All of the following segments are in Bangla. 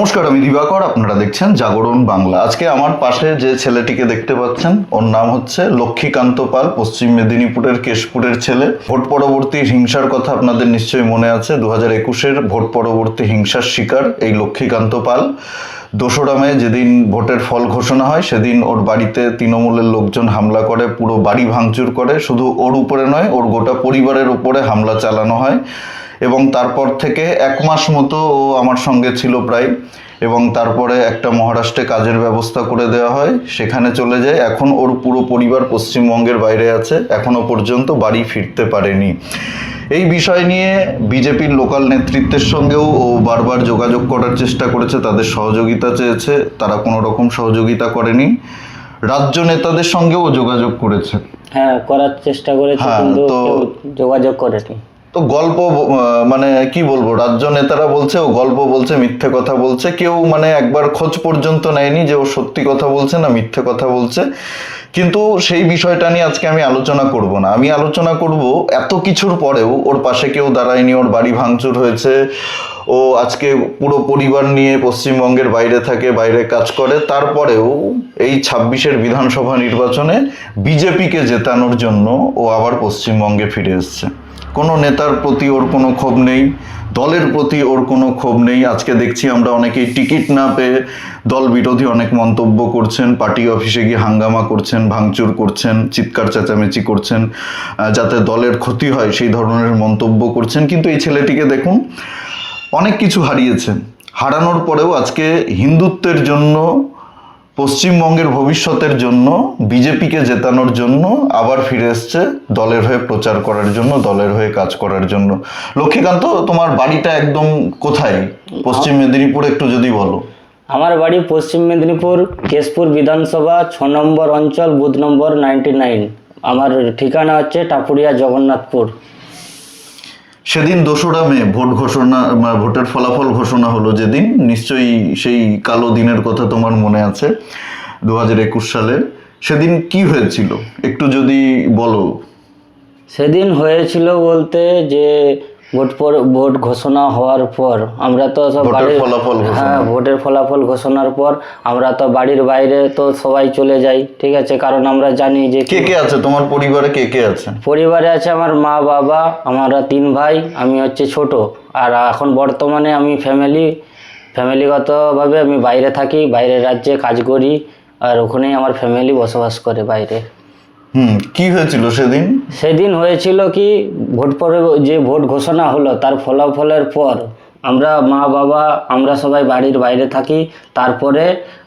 নমস্কার, আমি দিবাকর। আপনারা দেখছেন জাগরণ বাংলা। আজকে আমার পাশে যে ছেলেটিকে দেখতে পাচ্ছেন, ওর নাম হচ্ছে লক্ষ্মীকান্ত পাল, পশ্চিম মেদিনীপুরের কেশপুরের ছেলে। ভোট পরবর্তী হিংসার কথা আপনাদের নিশ্চয়ই মনে আছে। 2021-এর ভোট পরবর্তী হিংসার শিকার এই লক্ষ্মীকান্ত পাল। 2রা মে যেদিন ভোটের ফল ঘোষণা হয়, সেদিন ওর বাড়িতে তৃণমূলের লোকজন হামলা করে, পুরো বাড়ি ভাঙচুর করে। শুধু ওর উপরে নয়, ওর গোটা পরিবারের উপরে হামলা চালানো হয়। এবং তারপর থেকে 1 মাস মতো ও আমার সঙ্গে ছিল প্রায়। এবং তারপরে একটা মহারাষ্ট্রে কাজের ব্যবস্থা করে দেওয়া হয়, সেখানে চলে যায়। এখন ওর পুরো পরিবার পশ্চিমবঙ্গের বাইরে আছে, এখনো পর্যন্ত বাড়ি ফিরতে পারেনি। এই বিষয় নিয়ে বিজেপির লোকাল নেতৃত্বের সঙ্গেও ও বারবার যোগাযোগ করার চেষ্টা করেছে, তাদের সহযোগিতা চেয়েছে, তারা কোনো রকম সহযোগিতা করেনি। রাজ্য নেতাদের সঙ্গেও যোগাযোগ করেছে, হ্যাঁ করার চেষ্টা করেছে, কিন্তু কেউ যোগাযোগ করেনি। তো গল্প মানে কি বলবো, রাজ্য নেতারা বলছে ও গল্প বলছে, মিথ্যে কথা বলছে। কেউ মানে একবার খোঁজ পর্যন্ত নেয়নি যে ও সত্যি কথা বলছে না মিথ্যে কথা বলছে। কিন্তু সেই বিষয়টা নিয়ে আজকে আমি আলোচনা করব না। আমি আলোচনা করব এত কিছুর পরেও ওর পাশে কেউ দাঁড়ায়নি, ওর বাড়ি ভাঙচুর হয়েছে, ও আজকে পুরো পরিবার নিয়ে পশ্চিমবঙ্গের বাইরে থাকে, বাইরে কাজ করে। তারপরেও এই 26-এর বিধানসভা নির্বাচনে বিজেপিকে জেতানোর জন্য ও আবার পশ্চিমবঙ্গে ফিরে এসছে। কোনো নেতার প্রতি ওর কোনো ক্ষোভ নেই, দলের প্রতি ওর কোনো ক্ষোভ নেই। আজকে দেখছি আমরা অনেকেই টিকিট না পেয়ে দল বিরোধী অনেক মন্তব্য করছেন, পার্টি অফিসে গিয়ে হাঙ্গামা করছেন, ভাঙচুর করছেন, চিৎকার চেঁচামেচি করছেন, যাতে দলের ক্ষতি হয় সেই ধরনের মন্তব্য করছেন। কিন্তু এই ছেলেটিকে দেখুন, অনেক কিছু হারিয়েছেন, হারানোর পরেও আজকে হিন্দুত্বের জন্য, পশ্চিমবঙ্গের ভবিষ্যতের জন্য, বিজেপিকে জেতানোর জন্য আবার ফিরে এসছে, দলের হয়ে প্রচার করার জন্য, দলের হয়ে কাজ করার জন্য। লক্ষ্মীকান্ত, তোমার বাড়িটা একদম কোথায়? পশ্চিম মেদিনীপুর, একটু যদি বলো। আমার বাড়ি পশ্চিম মেদিনীপুর কেশপুর বিধানসভা 6 নম্বর অঞ্চল, বুথ নম্বর 99। আমার ঠিকানা হচ্ছে টাপুরিয়া জগন্নাথপুর। সেদিন 2রা মে ভোট ঘোষণা, ভোটের ফলাফল ঘোষণা হলো যেদিন, নিশ্চয়ই সেই কালো দিনের কথা তোমার মনে আছে, 2021 সালের। সেদিন কি হয়েছিল একটু যদি বলো। সেদিন হয়েছিল বলতে যে ভোট ঘোষণা হওয়ার পর আমরা তো সব ভোটের ফলাফল ঘোষণার পর আমরা তো বাড়ির বাইরে তো সবাই চলে যাই, ঠিক আছে। কারণ আমরা জানি যে কে কে আছে তোমার পরিবারে, কে কে আছে? পরিবারে আছে আমার মা বাবা, আমরা 3 ভাই, আমি হচ্ছে ছোট। আর এখন বর্তমানে আমি ফ্যামিলিগতভাবে আমি বাইরে থাকি, বাইরের রাজ্যে কাজ করি, আর ওখানেই আমার ফ্যামিলি বসবাস করে বাইরে। কি হয়েছিল সেদিন? সেদিন হয়েছিল কি, ভোট ঘোষণা হলো তার ফলাফলের পর আমরা মা বাবা আমরা সবাই বাড়ির বাইরে থাকি। তারপরে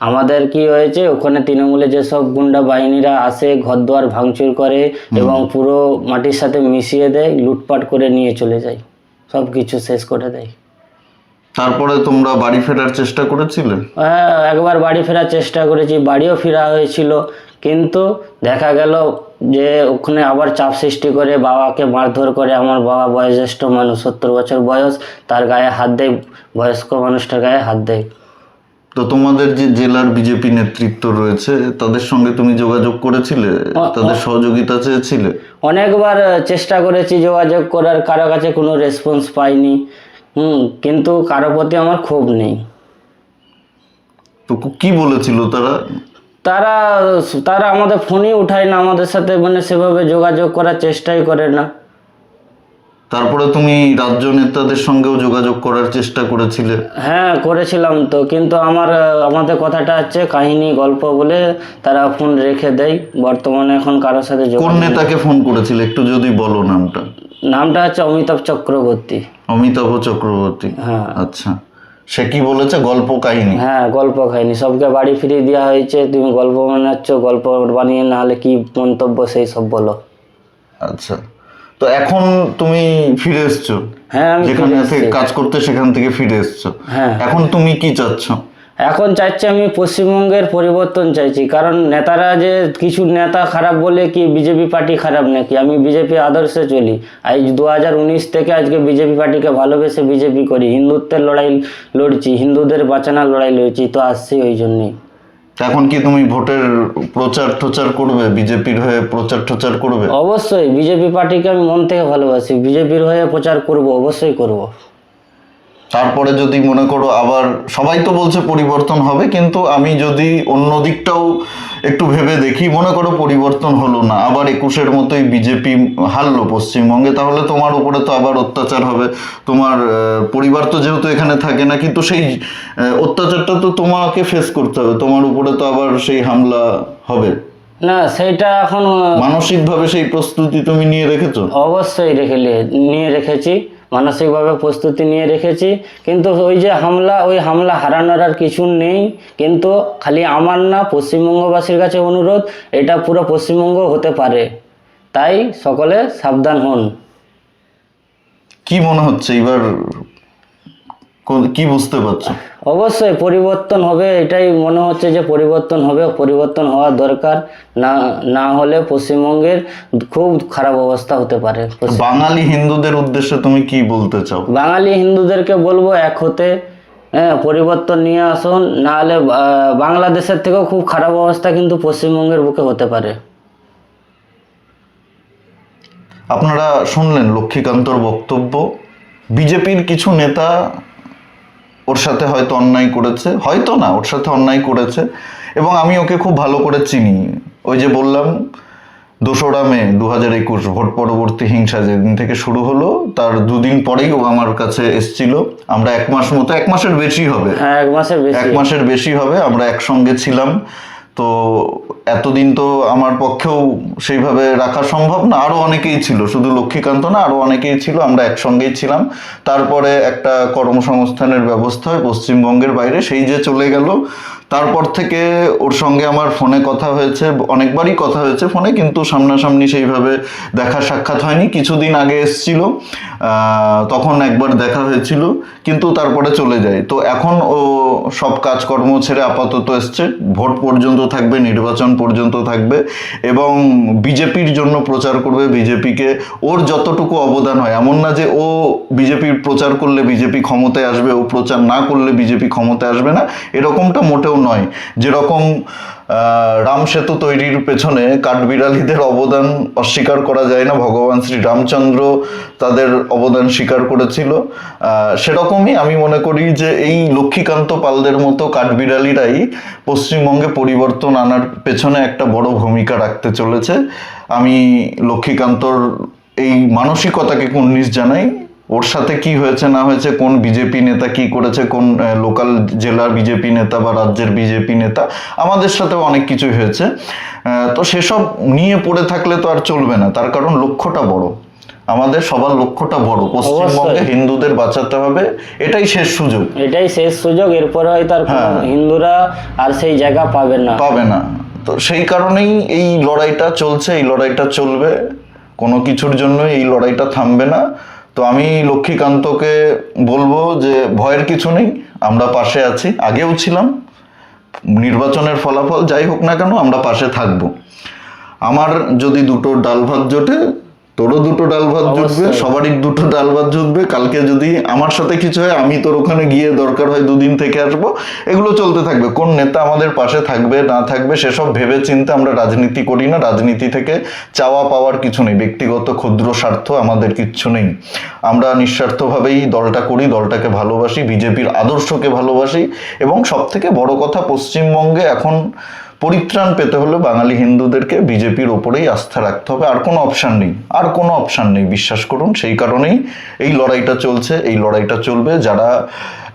আমাদের কি হয়েছে, ওখানে তৃণমূলে যেসব গুন্ডা বাহিনীরা আসে, ঘরদুয়ার ভাঙচুর করে এবং পুরো মাটির সাথে মিশিয়ে দেয়, লুটপাট করে নিয়ে চলে যায়, সব কিছু শেষ করে দেয়। তারপরে তোমরা বাড়ি ফেরার চেষ্টা করেছিলে? হ্যাঁ, একবার বাড়ি ফেরার চেষ্টা করেছি, বাড়িও ফেরা হয়েছিল, কিন্তু দেখা গেল যে ওখানে আবার চাপ সৃষ্টি করে বাবাকে মারধর করে। আমার বাবা বয়োজ্যেষ্ঠ মানুষ, 70 বছর বয়স, তার গায়ে হাত দেয়, বয়স্ক মানুষটার গায়ে হাত দেয়। তো তোমাদের যে জেলার বিজেপি নেতৃত্ব রয়েছে, তাদের সঙ্গে তুমি যোগাযোগ করেছিলে, তাদের সহযোগিতা চেয়েছিলে? অনেকবার চেষ্টা করেছি যোগাযোগ করার, কারো কাছে কোনো রেসপন্স পাইনি। কিন্তু কারো প্রতি আমার ক্ষোভ নেই। তো কি বলেছিল তারা? তারা আমাদের ফোনই উঠায় না, আমাদের সাথে মানে সেভাবে যোগাযোগ করার চেষ্টাই করে না। তারপরে তুমি রাজ্য নেতাদের সঙ্গেও যোগাযোগ করার চেষ্টা করেছিলে? হ্যাঁ করেছিলাম তো, কিন্তু আমাদের কথাটা হচ্ছে কাহিনী গল্প বলে তারা ফোন রেখে দেয়। বর্তমানে এখন কারোর সাথে কোন নেতাকে ফোন করেছিলে একটু যদি বলো নামটা? নামটা হচ্ছে অমিতাভ চক্রবর্তী। অমিতাভ চক্রবর্তী, হ্যাঁ। আচ্ছা, সে কি বলেছে? গল্প কাহিনী? হ্যাঁ, গল্প কাহিনী, সবকে বাড়ি ফিরিয়ে দেওয়া হয়েছে, তুমি গল্প বানাচ্ছ, গল্প বানিয়ে না হলে কি মন্তব্য সেই সব বলো। আচ্ছা, তো এখন তুমি ফিরে এসছো? হ্যাঁ, আমি যেখানে কাজ করতে সেখান থেকে ফিরে এসছো। হ্যাঁ। এখন তুমি কি চাচ্ছ? এখন চাইছি আমি পশ্চিমবঙ্গের পরিবর্তন চাইছি। কারণ নেতারা যে কিছু নেতা খারাপ বলে কি বিজেপি পার্টি খারাপ নাকি? আমি বিজেপি আদর্শে চলি। আজ 2019 থেকে আজকে বিজেপি পার্টিকে ভালোবেসে বিজেপি করি, হিন্দুত্বের লড়াই লড়ছি, হিন্দুদের বাঁচানোর লড়াই লড়ছি, তো আসছি ওই জন্যই। এখন কি তুমি ভোটের প্রচার টোচার করবে, বিজেপির হয়ে প্রচার টোচার করবে? অবশ্যই, বিজেপি পার্টিকে আমি মন থেকে ভালোবাসি, বিজেপির হয়ে প্রচার করব, অবশ্যই করব। তারপরে যদি মনে করো আবার সবাই তো বলছে পরিবর্তন হবে, কিন্তু আমি যদি অন্য দিকটাও একটু ভেবে দেখি, মনে করো পরিবর্তন হলো না, আবার 21-এর মতোই বিজেপি হারলো পশ্চিমবঙ্গে, তাহলে তোমার উপরে তো আবার অত্যাচার হবে। তোমার পরিবার তো যেহেতু এখানে থাকে না, কিন্তু সেই অত্যাচারটা তো তোমাকে ফেস করতে হবে, তোমার উপরে তো আবার সেই হামলা হবে। না, সেইটা এখন মানসিকভাবে সেই প্রস্তুতি তুমি নিয়ে রেখেছো? অবশ্যই নিয়ে রেখেছি, মানসিকভাবে প্রস্তুতি নিয়ে রেখেছি। কিন্তু ওই যে ওই হামলা হারানোর আর কিছু নেই। কিন্তু খালি আমার না, পশ্চিমবঙ্গবাসীর কাছে অনুরোধ, এটা পুরো পশ্চিমবঙ্গ হতে পারে, তাই সকলে সাবধান হন। কি মনে হচ্ছে এবার, কি বুঝতে পারছো? অবশ্যই পরিবর্তন হবে, এটাই মনে হচ্ছে যে পরিবর্তন হবে, পরিবর্তন হওয়া দরকার। না হলে পশ্চিমবঙ্গের খুব খারাপ অবস্থা হতে পারে। বাঙালি হিন্দুদের উদ্দেশ্যে তুমি কি বলতে চাও? বাঙালি হিন্দুদেরকে বলবো এক হতে, হ্যাঁ, পরিবর্তন নিয়ে আসুন, নাহলে বাংলাদেশের থেকেও খুব খারাপ অবস্থা কিন্তু পশ্চিমবঙ্গের বুকে হতে পারে। আপনারা শুনলেন লক্ষ্মীকান্তর বক্তব্য। বিজেপির কিছু নেতা ওর সাথে হয়তো অন্যায় করেছে, হয়তো না, ওর সাথে অন্যায় করেছে, এবং আমি ওকে খুব ভালো করে চিনি। ওই যে বললাম 2রা মে 2021 ভোট পরবর্তী হিংসা যেদিন থেকে শুরু হলো, তার 2 দিন পরেই ও আমার কাছে এসেছিল। আমরা 1 মাস মতো, 1 মাসের বেশি হবে, হ্যাঁ, 1 মাসের বেশি হবে আমরা একসঙ্গে ছিলাম। তো এতদিন তো আমার পক্ষেও সেইভাবে রাখা সম্ভব না, আরো অনেকেই ছিল, শুধু লক্ষ্মীকান্ত না, আরো অনেকেই ছিল, আমরা একসঙ্গেই ছিলাম। তারপরে একটা কর্মসংস্থানের ব্যবস্থা হয় পশ্চিমবঙ্গের বাইরে, সেই যে চলে গেল, তারপর থেকে ওর সঙ্গে আমার ফোনে কথা হয়েছে, অনেকবারই কথা হয়েছে ফোনে, কিন্তু সামনাসামনি সেইভাবে দেখা সাক্ষাৎ হয়নি। কিছুদিন আগে এসছিল, তখন একবার দেখা হয়েছিল, কিন্তু তারপরে চলে যায়। তো এখন ও সব কাজকর্ম ছেড়ে আপাতত এসছে, ভোট পর্যন্ত থাকবে, নির্বাচন পর্যন্ত থাকবে, এবং বিজেপির জন্য প্রচার করবে, বিজেপিকে ওর যতটুকু অবদান হয়। এমন না যে ও বিজেপির প্রচার করলে বিজেপি ক্ষমতায় আসবে, ও প্রচার না করলে বিজেপি ক্ষমতায় আসবে না, এরকমটা মোটেও নয়। যেরকম রাম সেতু তৈরির পেছনে কাঠবিড়ালিদের অবদান অস্বীকার করা যায় না, ভগবান শ্রী রামচন্দ্র তাদের অবদান স্বীকার করেছিল, সেরকমই আমি মনে করি যে এই লক্ষ্মীকান্ত পালদের মতো কাঠবিড়ালিরাই পশ্চিমবঙ্গে পরিবর্তন আনার পেছনে একটা বড় ভূমিকা রাখতে চলেছে। আমি লক্ষ্মীকান্তর এই মানসিকতাকে কুর্নিশ জানাই। ওর সাথে কি হয়েছে না হয়েছে, কোন বিজেপি নেতা কি করেছে, কোন লোকাল জেলার বিজেপি নেতা বা রাজ্যের বিজেপি নেতা, আমাদের সাথেও অনেক কিছুই হয়েছে। তো সেসব নিয়ে পড়ে থাকলে তো আর চলবে না, তার কারণ লক্ষ্যটা বড়, আমাদের সবার লক্ষ্যটা বড়, পশ্চিমবঙ্গে হিন্দুদের বাঁচাতে হবে, এটাই শেষ সুযোগ, এরপরে হয়তো আর হিন্দুরা আর সেই জায়গা পাবে না। তো সেই কারণেই এই লড়াইটা চলছে, এই লড়াইটা চলবে, কোনো কিছুর জন্য এই লড়াইটা থামবে না। তো আমি লক্ষ্মীকান্তকে বলবো যে ভয়ের কিছু নেই, আমরা পাশে আছি, আগেও ছিলাম, নির্বাচনের ফলাফল যাই হোক না কেন আমরা পাশে থাকবো। আমার যদি 2টো ডাল ভাত জোটে, তোরও 2টো ডাল ভাত জুটবে, সবারই 2টো ডাল ভাত জুটবে। কালকে যদি আমার সাথে কিছু হয়, আমি তোর ওখানে গিয়ে দরকার হয় 2 দিন থেকে আসবো, এগুলো চলতে থাকবে। কোন নেতা আমাদের পাশে থাকবে না থাকবে সেসব ভেবে চিন্তে আমরা রাজনীতি করি না, রাজনীতি থেকে চাওয়া পাওয়ার কিছু নেই, ব্যক্তিগত ক্ষুদ্র স্বার্থ আমাদের কিচ্ছু নেই। আমরা নিঃস্বার্থভাবেই দলটা করি, দলটাকে ভালোবাসি, বিজেপির আদর্শকে ভালোবাসি, এবং সব থেকে বড় কথা, পশ্চিমবঙ্গে এখন পরিত্রাণ পেতে হলে বাঙালি হিন্দুদেরকে বিজেপির ওপরেই আস্থা রাখতে হবে, আর কোনো অপশান নেই, বিশ্বাস করুন। সেই কারণেই এই লড়াইটা চলছে, এই লড়াইটা চলবে। যারা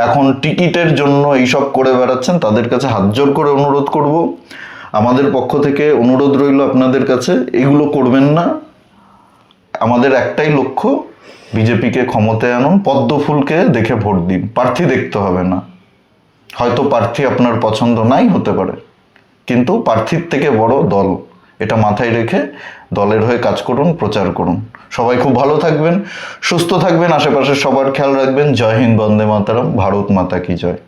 এখন টিকিটের জন্য এইসব করে বেড়াচ্ছেন তাদের কাছে হাত জোর করে অনুরোধ করব, আমাদের পক্ষ থেকে অনুরোধ রইল আপনাদের কাছে, এগুলো করবেন না। আমাদের একটাই লক্ষ্য, বিজেপিকে ক্ষমতায় আনুন, পদ্ম ফুলকে দেখে ভোট দিন, প্রার্থী দেখতে হবে না। হয়তো প্রার্থী আপনার পছন্দ নাই হতে পারে, কিন্তু প্রার্থীর থেকে বড় দল, এটা মাথায় রেখে দলের হয়ে কাজ করুন, প্রচার করুন। সবাই খুব ভালো থাকবেন, সুস্থ থাকবেন, আশেপাশে সবার খেয়াল রাখবেন। জয় হিন্দ, বন্দে মাতরম, ভারত মাতা কি জয়।